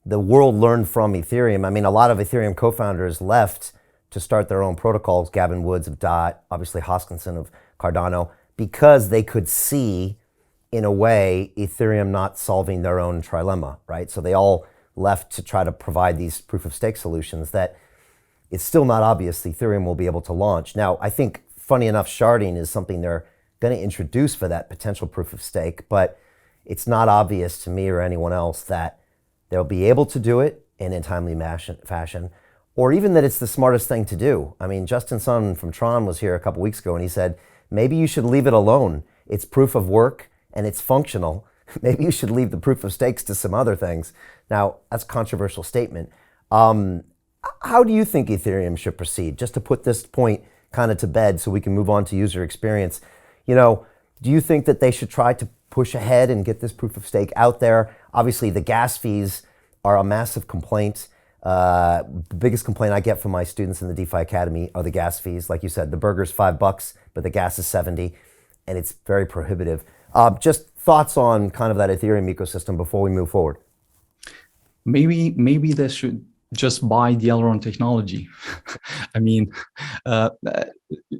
the world learned from Ethereum. I mean, a lot of Ethereum co-founders left to start their own protocols. Gavin Woods of DOT, obviously Hoskinson of Cardano, because they could see, in a way, Ethereum not solving their own trilemma, right? So they all left to try to provide these proof of stake solutions that it's still not obvious Ethereum will be able to launch. Now, I think, funny enough, sharding is something they're going to introduce for that potential proof of stake, but it's not obvious to me or anyone else that they'll be able to do it in a timely fashion, or even that it's the smartest thing to do. I mean, Justin Sun from Tron was here a couple weeks ago and he said, maybe you should leave it alone. It's proof of work and it's functional. Maybe you should leave the proof of stakes to some other things. Now, that's a controversial statement. How do you think Ethereum should proceed? Just to put this point kind of to bed so we can move on to user experience. You know, do you think that they should try to push ahead and get this proof of stake out there? Obviously, the gas fees are a massive complaint. The biggest complaint I get from my students in the DeFi Academy are the gas fees. Like you said, the burger's $5, but the gas is 70, and it's very prohibitive. Just thoughts on kind of that Ethereum ecosystem before we move forward. Maybe they should just buy the Elrond technology. I mean,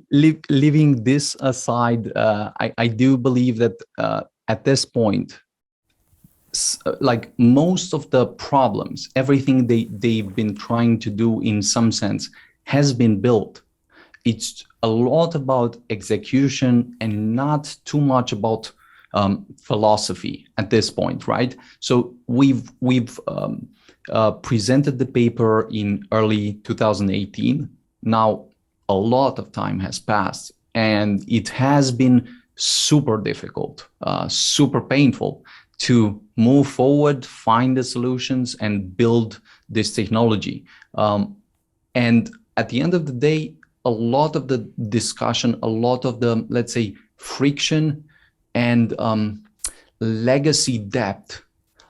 leaving this aside, I do believe that at this point, like most of the problems, everything they've been trying to do in some sense has been built. It's a lot about execution and not too much about philosophy at this point, right? So we've presented the paper in early 2018. Now a lot of time has passed and it has been super difficult, super painful to move forward, find the solutions and build this technology. And at the end of the day, a lot of the discussion, a lot of the, let's say, friction and legacy debt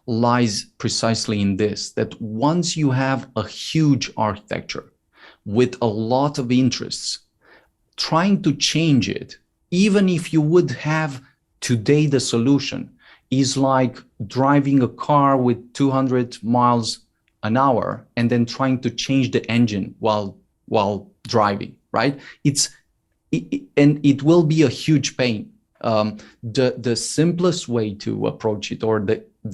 lies precisely in this, that once you have a huge architecture with a lot of interests, trying to change it, even if you would have today the solution, is like driving a car with 200 miles an hour and then trying to change the engine while driving, right? And it will be a huge pain. The simplest way to approach it, or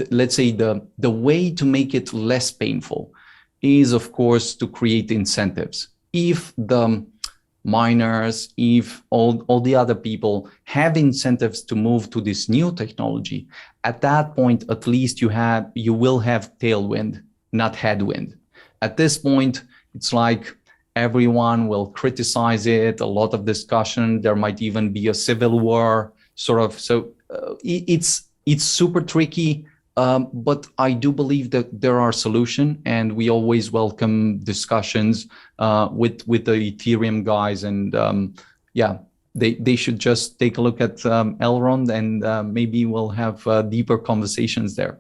let's say the way to make it less painful, is of course to create incentives. If the miners, if all the other people have incentives to move to this new technology, at that point at least you will have tailwind, not headwind. At this point, it's like everyone will criticize it, a lot of discussion, there might even be a civil war sort of. So it's super tricky, but I do believe that there are solutions, and we always welcome discussions with the Ethereum guys. And yeah, they should just take a look at Elrond, and maybe we'll have deeper conversations there.